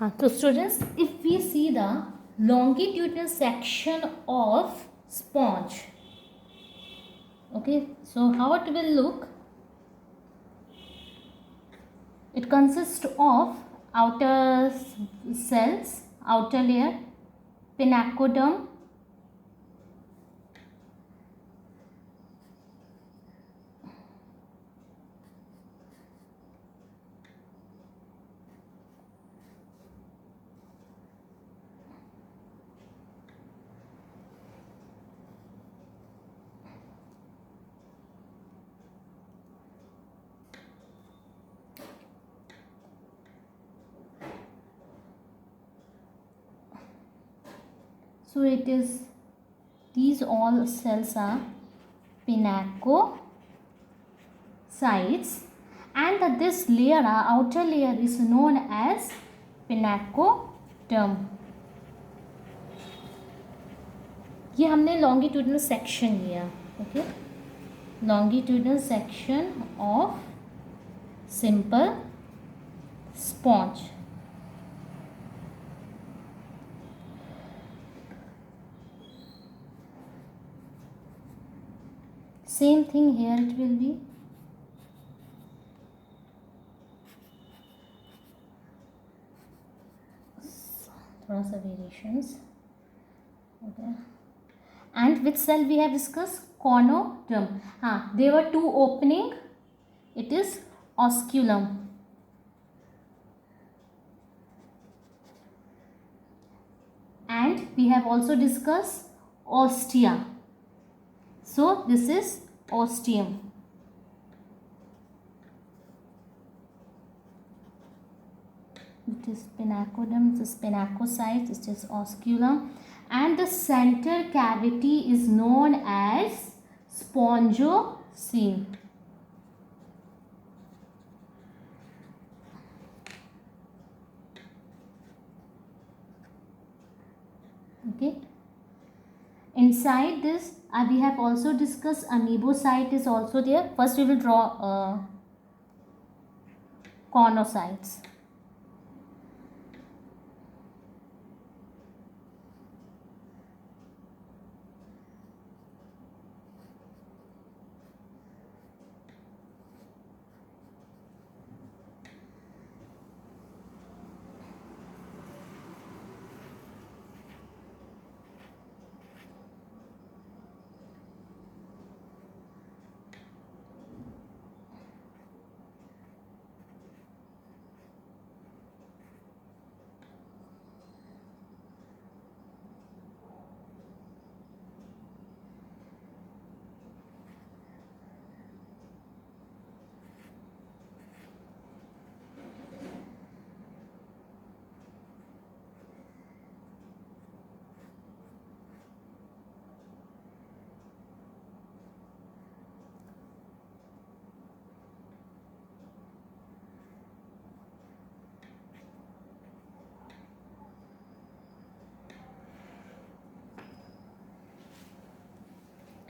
So students, if we see the longitudinal section of sponge, okay, so how it will look? It consists of outer cells, outer layer, pinacoderm, so it is, these all cells are pinacocytes, and this layer, our outer layer, is known as pinacoderm. ये हमने longitudinal section लिया, okay, longitudinal section of simple sponge. Same thing here it will be. थोड़ा सा variations, okay. And which cell we have discussed? Conoderm. There were two opening. It is osculum. And we have also discussed ostia. So this is ostium. It is pinacoderm, this is pinacocyte, this is osculum. And the center cavity is known as spongiocele. Okay. Inside this, we have also discussed amoebocyte is also there. First we will draw conocytes.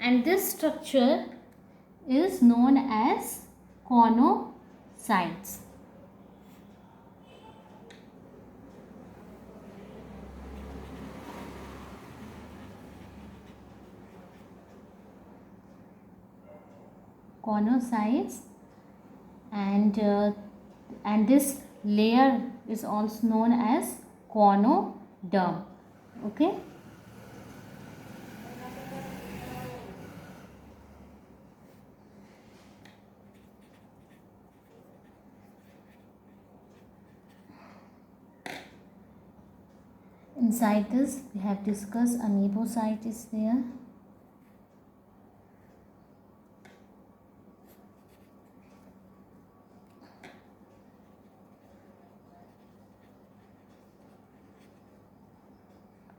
And this structure is known as conocytes. Conocytes, and this layer is also known as conoderm. Okay. Inside this, we have discussed amoebocyte is there.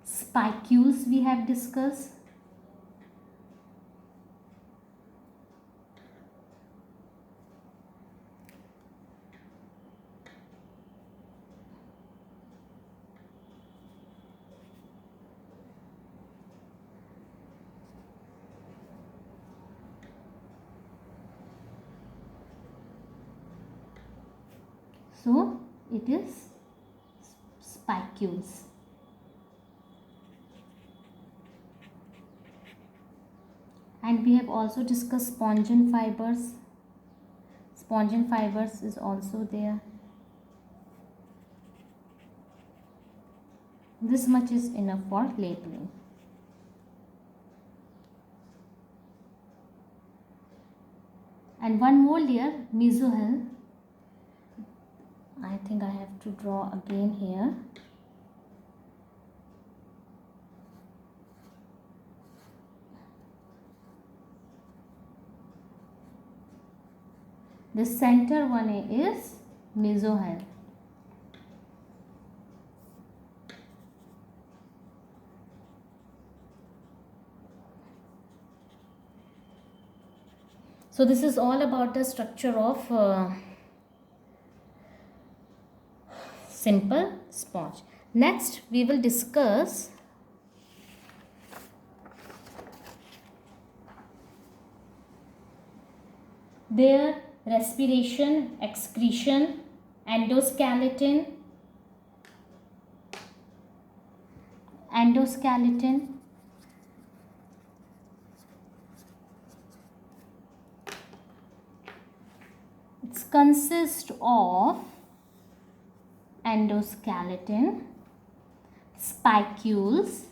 Spicules we have discussed. So it is spicules. And we have also discussed spongin fibers. Spongin fibers is also there. This much is enough for labeling. And one more layer, mesohyl. I think I have to draw again here. The center one is mesohyl. So this is all about the structure of simple sponge. Next we will discuss their respiration, excretion, endoskeleton, it consists of endoskeleton, spicules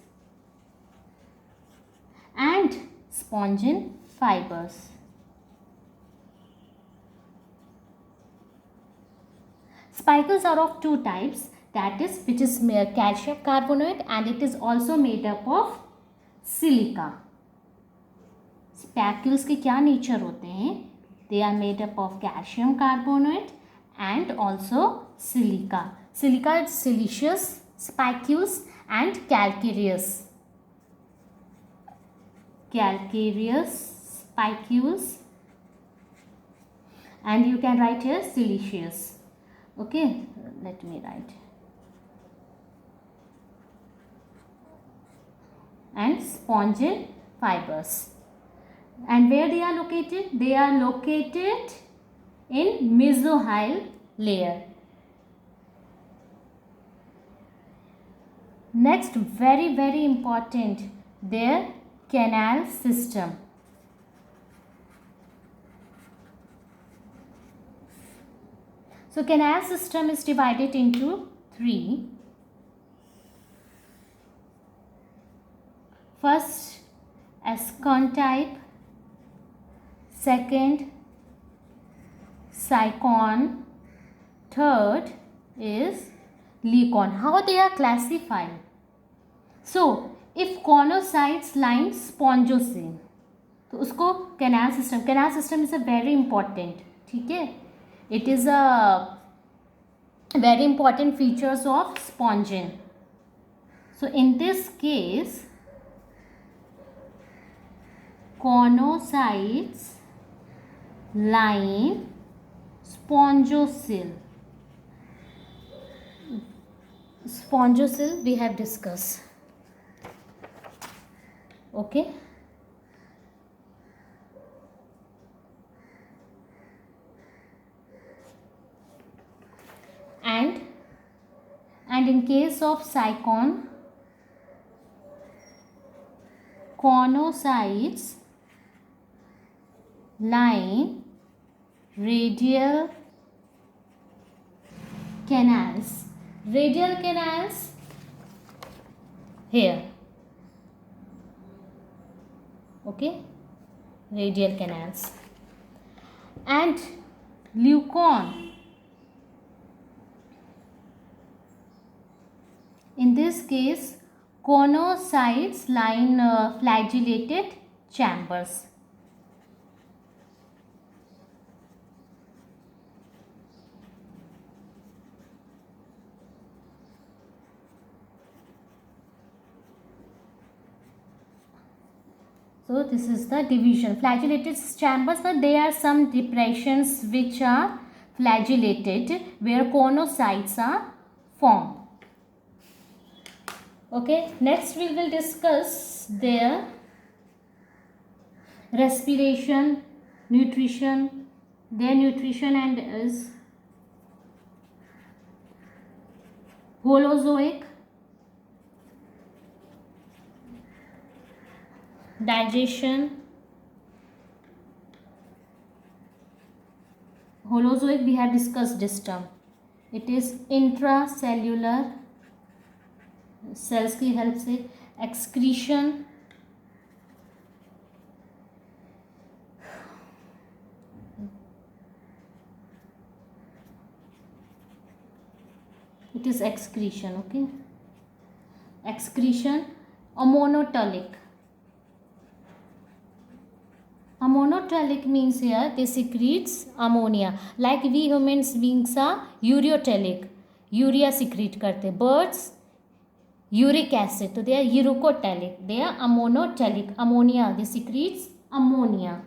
and spongin fibers. Spicules are of two types, that is which is calcium carbonate and it is also made up of silica. Spicules के क्या nature होते हैं? They are made up of calcium carbonate and also silica. Silica is siliceous spicules and calcareous spicules, and you can write here siliceous. Okay, let me write. And spongin fibers. And where they are located? They are located in mesohyl layer. Next, very very important, their canal system. So canal system is divided into three. First, Ascon type. Second, Sycon. Third is Lecon. How they are classified? So, if conocytes line spongocele, तो उसको canal system is a very important, ठीक है? It is a very important features of spongin. So in this case, conocytes line spongocele. Spongocele we have discussed. Okay. And in case of Sycon, conocytes line radial canals. Radial canals here. Okay, radial canals. And Leucon, in this case, conocytes line flagellated chambers. So this is the division. Flagellated chambers, but there are some depressions which are flagellated where conocytes are formed. Okay, next we will discuss their respiration, nutrition, their nutrition and is Holozoic, digestion. Holozoic we have discussed this term. It is intracellular, cells की help से. Excretion, it is excretion. Okay, excretion. Ammonotelic. Ammonotelic means here they secretes ammonia. Like we humans beings are ureotelic, urea secrete करते. Birds uric acid, so they are uricotelic. They are ammonotelic, ammonia, they secretes ammonia.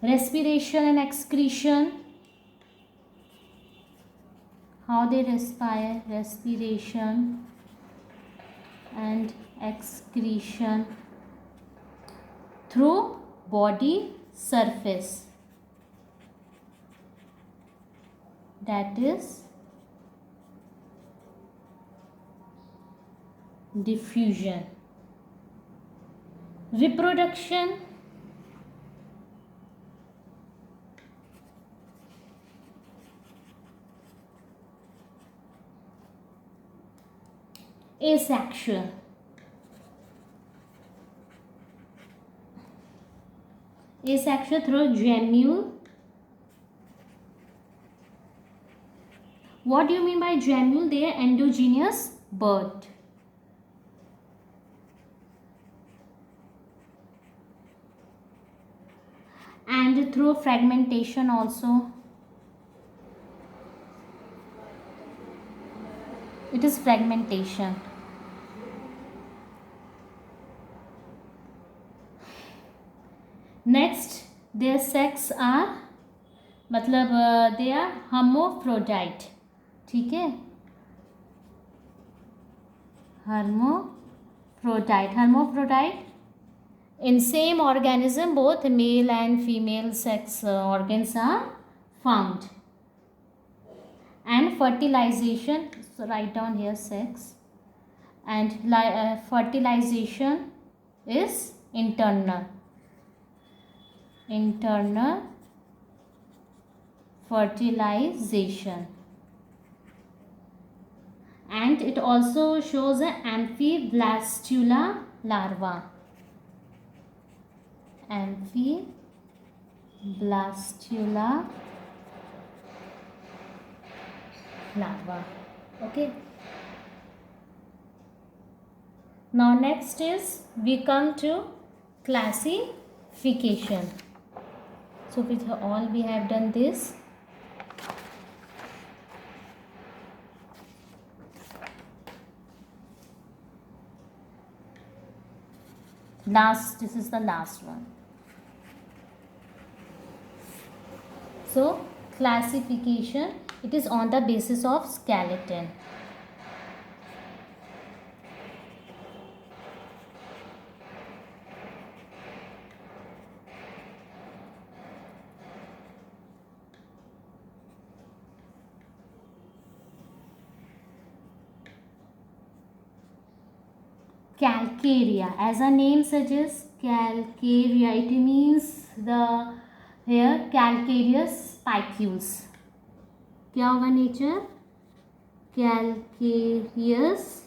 Respiration and excretion. How they respire? Respiration and excretion through body surface, that is diffusion. Reproduction, asexual. Asexual through gemule. What do you mean by gemule? They are endogenous birth. And through fragmentation also. It is fragmentation. Next, their sex are मतलब they are hermaphrodite. ठीक है, hermaphrodite. Hermaphrodite, in same organism both male and female sex organs are found. And fertilization, so write down here sex, and fertilization is internal fertilization. And it also shows an amphiblastula larva. Amphiblastula larva. Okay. Now next is we come to classification. So with all we have done this. This is the last one. So classification, it is on the basis of skeleton. Calcarea, as a name suggests, calcarea, it means the here calcareous spicules. क्या होगा nature? Calcareous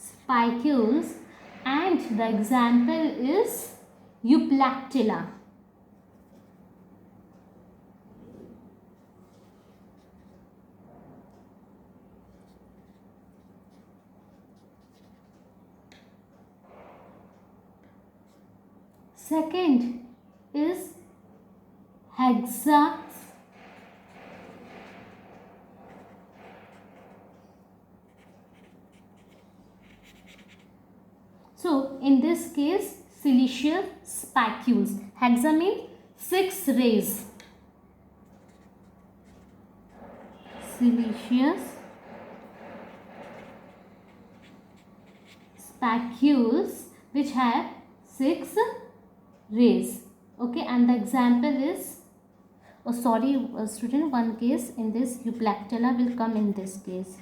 spicules, and the example is Euplactilla. Second is Hexax. So in this case, siliceous spicules. Hexa means 6 rays. Siliceous spicules which have 6 rays. Okay, and the example is, oh sorry, student, one case in this Eublectella will come in this case.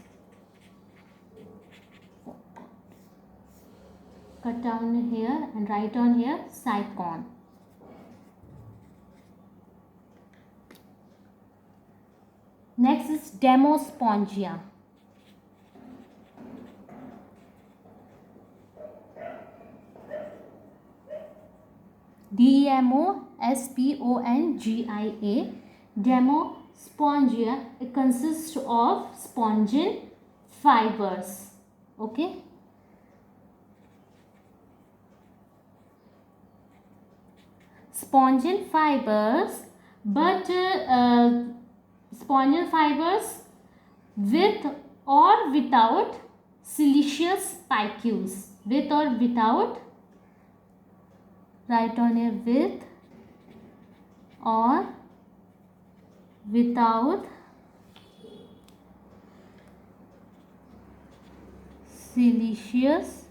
Cut down here and write on here Sycon. Next is Demospongia. Demospongia. Demospongia, it consists of spongin fibers. Okay. Spongin fibers, but spongin fibers with or without siliceous spicules. With or without, write on here, with or without siliceous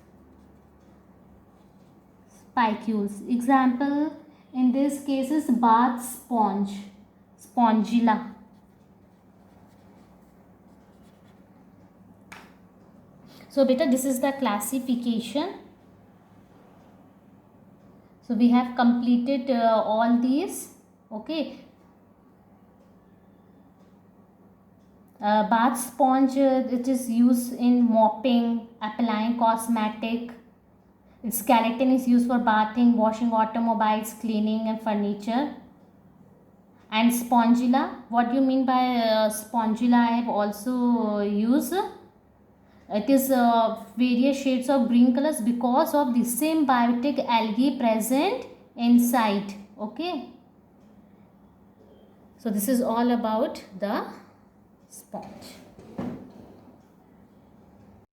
spicules. Example in this case is bath sponge, Spongilla. So beta, this is the classification. So we have completed all these. Okay. Bath sponge, it is used in mopping, applying cosmetic. Its skeleton is used for bathing, washing automobiles, cleaning and furniture. And spongilla, what do you mean by spongilla? I have also used. It is various shades of green colors because of the symbiotic algae present inside. Okay. So this is all about the sponge.